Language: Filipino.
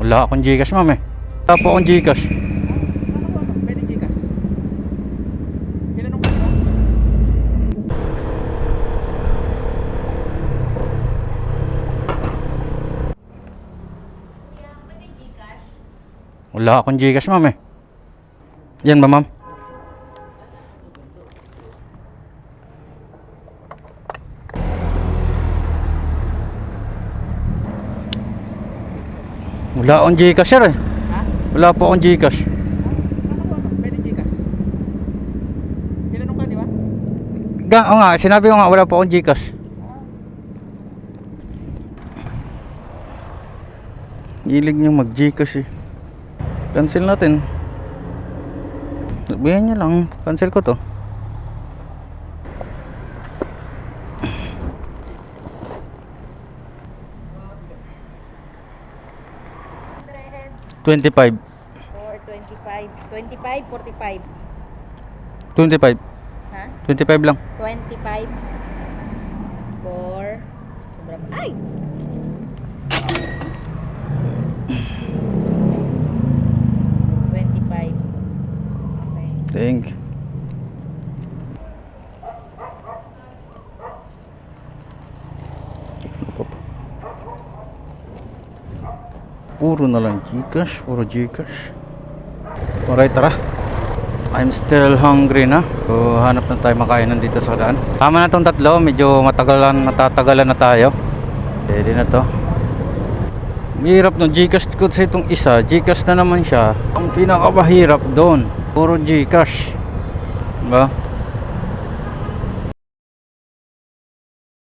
Wala akong Gcash, ma'am eh. Wala po akong Gcash. Pwede Gcash. Tinanong ko ba? Wala akong Gcash, ma'am eh. Yan ba, ma'am? Wala akong Gcash, sir eh. Ha? Wala po akong Gcash. Pwede Gcash. Tinanong ka, di ba? Oo nga, sinabi ko nga wala po akong Gcash. Hilig nyo mag Gcash eh. Cancel natin. Sabihin nyo lang, cancel ko to. $25. Or 25. 25, 45. 25. Ha? 25 lang. 25. For... Sobrang... Ay! $25. Okay. Thank you. Puro na lang Gcash, puro Gcash. Alright, tara. I'm still hungry na. So, hanap na tayo makainan dito sa daan. Tama na tong tatlo, medyo natatagalan na tayo. Pwede na to. Mahirap no, Gcash ko sa itong isa. Gcash na naman siya. Ang pinakamahirap doon, puro Gcash. Diba?